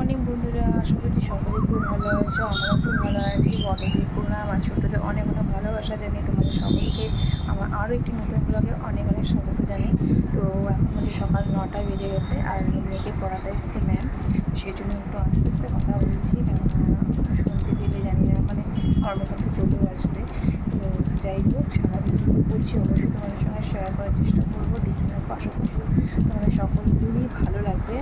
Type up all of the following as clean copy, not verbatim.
Morning বন্ধুরা, আশা করছি সকলে খুব ভালো আছো। আমরাও খুব ভালো আছি। বড়দের প্রণাম আর ছোটোদের অনেক অনেক ভালোবাসা জানিয়ে তোমাদের সকলকে আমার আরও একটি নতুন ব্লগে অনেক অনেক স্বাগত জানাই। তো এখন মধ্যে সকাল 9টা বেজে গেছে আর মেয়েকে পড়াতে এসেছি ম্যাম, সেই জন্য একটু আস্তে আস্তে কথা বলছি, কেননা শুনতে পেলে জানি না মানে কর্মক্ষেত্রে চলেও আসবে। তো যাই হোক, সারাদিন কী করছি অবশ্যই তোমাদের সঙ্গে শেয়ার করার চেষ্টা করবো। দেখে রাখবো, আশা করছি তোমাদের সকলেরই ভালো লাগবে।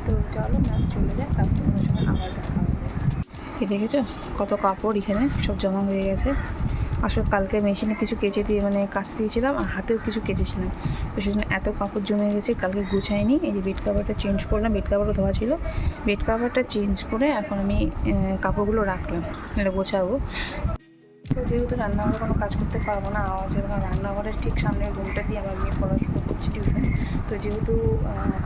তো চলো না চলে যাক, তারপর তোমাদের সঙ্গে আবার দেখা হবে। এই দেখেছো কত কাপড় এখানে সব জমা হয়ে গেছে। আসলে কালকে মেশিনে কিছু কেচে দিয়ে মানে কাচ দিয়েছিলাম আর হাতেও কিছু কেচেছিলাম, তো সেজন্য এত কাপড় জমে গেছে। কালকে গুছাইনি। এই যে বেড কাভারটা চেঞ্জ করলাম, বেড কাভারও ধোয়া ছিল, বেড কাভারটা চেঞ্জ করে এখন আমি কাপড়গুলো রাখলাম, এটা গোছাবো। তো যেহেতু রান্নাঘরে কোনো কাজ করতে পারবো না, আওয়াজে, কারণ রান্নাঘরের ঠিক সামনের রুমটা দিয়ে আমার মেয়ে পড়াশুনো করছে টিউশন। তো যেহেতু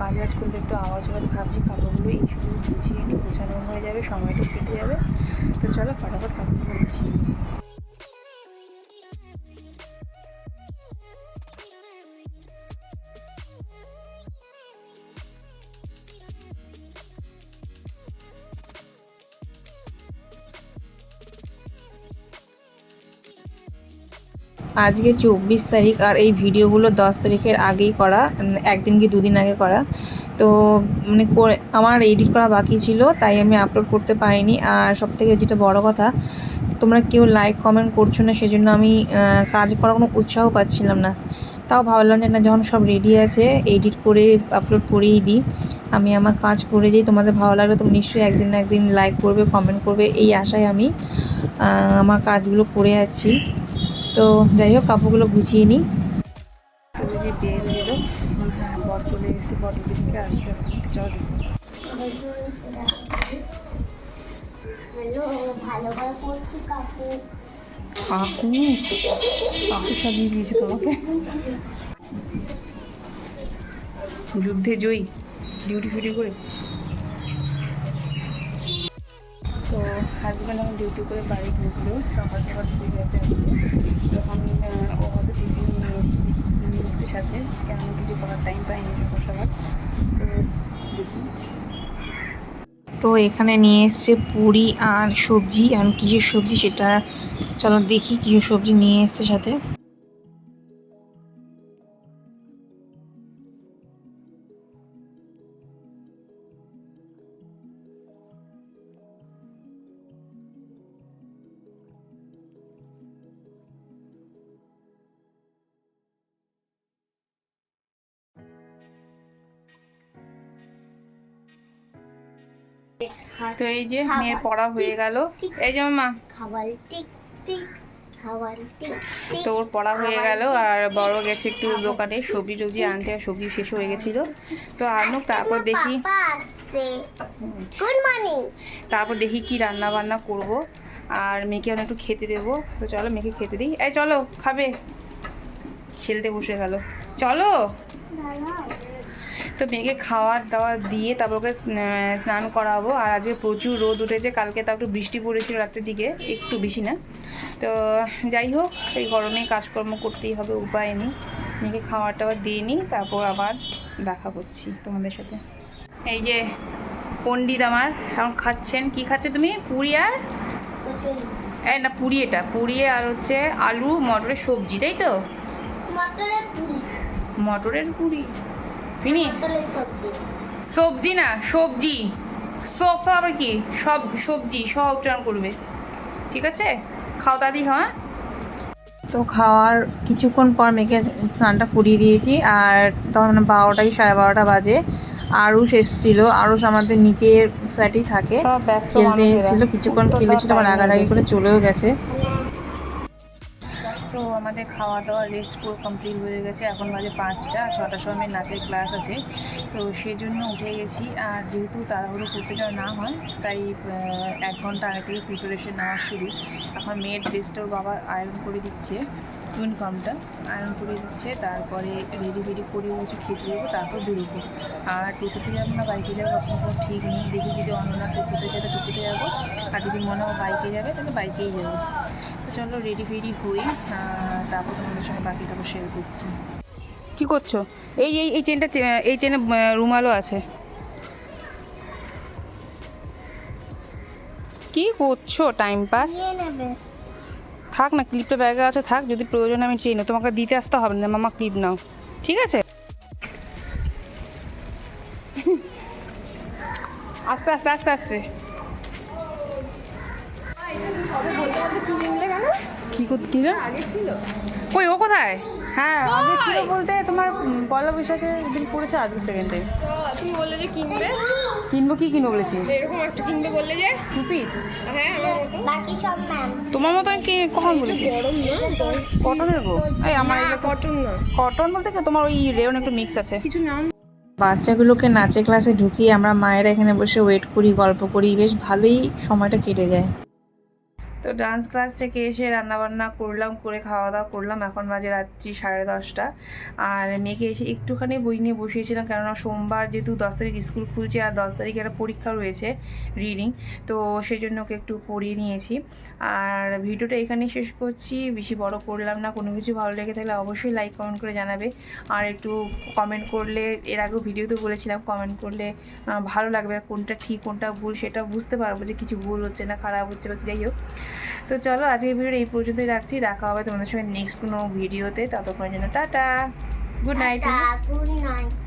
কাজ বাজ করলে একটু আওয়াজ হবে, ভাবছি কাপড়গুলো এই শুধু গুছিয়ে নিই, গোছানো হয়ে যাবে, সময়টা কেটে যাবে। তো চলো ফটাফট কাপড়গুলো গুছিয়ে নিই। আজকে 24 তারিখ আর এই ভিডিওগুলো 10 তারিখের আগেই করা, একদিন কি দুদিন আগে করা। তো মানে আমার এডিট করা বাকি ছিল, তাই আমি আপলোড করতে পারিনি। আর সবথেকে যেটা বড় কথা, তোমরা কেউ লাইক কমেন্ট করছো না, সেজন্য আমি কাজ করার কোনো উৎসাহ পাচ্ছিলাম না। তাও ভাবলাম যে না, যখন সব রেডি আছে এডিট করে আপলোড করেই দিই। আমি আমার কাজ করে যাই, তোমাদের ভালো লাগলে তুমি নিশ্চয়ই একদিন না একদিন লাইক করবে, কমেন্ট করবে, এই আশায় আমি আমার কাজগুলো করে যাচ্ছি। তো যাই হোক, কাপড়গুলো গুছিয়ে নিই। যে বের এলো, বর চলে এসেছে, বরের দিকে আসবে। চল কাকু কাকু সাজিয়ে দিয়েছে তোমাকে, যুদ্ধে জয়ী, ডিউটি ফিউটি করে। তো হাজব্যান্ড আমার ডিউটি করে বাড়ি ঢুকলো, সকাল সকাল ঢুকে গেছে। তখন ও হয়তো টিফিন নিয়ে এসছে সাথে, কেমন কিছু করার টাইম পাইনি সকাল সকাল। তো দেখি, তো এখানে নিয়ে এসছে পুরি আর সবজি। আর কিসের সবজি সেটা চলো দেখি, কিসের সবজি নিয়ে এসছে সাথে। তো এই যে মেয়ের পড়া হয়ে গেল, এই যে মা তো ওর পড়া হয়ে গেল। আর বড় গেছে একটু দোকানে সবজি টবজি আনতে, আর সবজি শেষ হয়ে গেছিলো, তো আনুক। তারপর দেখি, গুড মর্নিং, তারপর দেখি কি রান্না বান্না করব। আর মেয়েকে অনেক একটু খেতে দেবো। তো চলো মেয়েকে খেতে দিই। এই চলো, খাবে, খেলতে বসে গেল, চলো। তো মেয়েকে খাওয়ার দাওয়ার দিয়ে তারপর ওকে স্নান করাবো। আর আজকে প্রচুর রোদ উঠেছে, কালকে তাও একটু বৃষ্টি পড়েছিল রাতের দিকে, একটু বেশি না। তো যাই হোক, এই গরমে কাজকর্ম করতেই হবে, উপায় নেই। মেয়েকে খাওয়ার টাওয়ার দিয়ে নিই, তারপর আবার দেখা করছি তোমাদের সাথে। এই যে পণ্ডিত আমার এখন খাচ্ছেন। কি খাচ্ছে তুমি? পুরি আর এই না, পুরি, এটা পুরি আর হচ্ছে আলু মটরের সবজি, তাই তো? মটরের পুরি ফিনিশ, সবজি না সবজি, সস আবার কি, সব সবজি সব উচ্চারণ করবে, ঠিক আছে? খাও দাদি, হ্যাঁ। তো খাওয়ার কিছুক্ষণ পর মেয়েকে স্নানটা করিয়ে দিয়েছি। আর তখন 12টা কি 12:30 বাজে। আরুষ এসেছিলো, আরুষ আমাদের নিচের ফ্ল্যাটেই থাকে, খেলতে এসেছিলো, কিছুক্ষণ খেলেছিল, আবার রাগারাগি করে চলেও গেছে। তো আমাদের খাওয়া দাওয়া রেস্ট পুরো কমপ্লিট হয়ে গেছে। এখন বাজে 5টা, 6টার সময় নাচের ক্লাস আছে, তো সেই জন্য উঠে গেছি। আর যেহেতু তাড়াহুড়ো করতে যাওয়া না হয়, তাই 1 ঘন্টা আগে থেকে প্রিপারেশন নেওয়া শুরু। এখন মেয়ের ড্রেসটাও বাবা আয়রন করে দিচ্ছে, ইউনিফর্মটা আয়রন করে দিচ্ছে, তারপরে রেডি ফেডি করে কিছু খেতে দেবো, তারপর বেরোবো। আর টোটোতে যাবো না বাইকে যাবো এখন কোনো ঠিক নেই। দেখি যদি অন্যরা টোটোতে যাবে টোটোতে যাবো, আর যদি মনে হয় বাইকে যাবে তাহলে বাইকেই যাবো। তো চলো রেডি ফেডি হই, তারপর তোমাদের সঙ্গে বাকি তারপর শেয়ার করছি। কী করছো? এই এই এই চেনটা, এই চেনে রুমালও আছে। কি করছো টাইম পাস? থাক না, ক্লিপটা ব্যাগে আছে, থাক, যদি প্রয়োজন আমি চেয়ে নেব, তোমাকে দিতে আসতে হবে না। মামা ক্লিপ নাও, ঠিক আছে? আস্তে আস্তে আস্তে আস্তে। কি করতে কিনে কই ও কোথায়? হ্যাঁ আগে ছিল বলতে তোমার পয়লা বৈশাখের দিন পড়েছে, আজকে সেকেন্ডে। তুমি বললে যে কিনবে, কিনবো, কি কিনবো বলেছি? এরকম একটা কিনবে বললে যে। 2 পিস? হ্যাঁ বাকি সব ম্যাম তোমার মতন কি কখন বলেছি? গরম না, কটনের গো? এই আমার কটন না, কটন বলতে কি তোমার ওই রেয়ন একটু মিক্স আছে। কিছু নাম। বাচ্চাগুলোকে নাচে ক্লাসে ঢুকিয়ে আমরা মায়েরা এখানে বসে ওয়েট করি, গল্প করি, বেশ ভালোই সময়টা কেটে যায়। তো ডান্স ক্লাস থেকে এসে রান্নাবান্না করলাম, করে খাওয়া দাওয়া করলাম। এখন বাজে রাত্রি 10:30। আর মেয়েকে এসে একটুখানি বই নিয়ে বসিয়েছিলাম, কেননা সোমবার যেহেতু 10 তারিখ স্কুল খুলছে আর 10 তারিখে একটা পরীক্ষা রয়েছে রিডিং, তো সেই জন্য ওকে একটু পড়িয়ে নিয়েছি। আর ভিডিওটা এখানেই শেষ করছি, বেশি বড় করলাম না। কোনো কিছু ভালো লেগে থাকলে অবশ্যই লাইক কমেন্ট করে জানাবে। আর একটু কমেন্ট করলে, এর আগেও ভিডিওতে বলেছিলাম, কমেন্ট করলে ভালো লাগবে। আর কোনটা ঠিক কোনটা ভুল সেটা বুঝতে পারবো, যে কিছু ভুল হচ্ছে না, খারাপ হচ্ছে বা যাই হোক। তো চলো আজকের ভিডিওটা এই পর্যন্তই রাখছি, দেখা হবে তোমাদের সঙ্গে নেক্সট কোনো ভিডিওতে। ততক্ষণের জন্য tata, good night. Good night.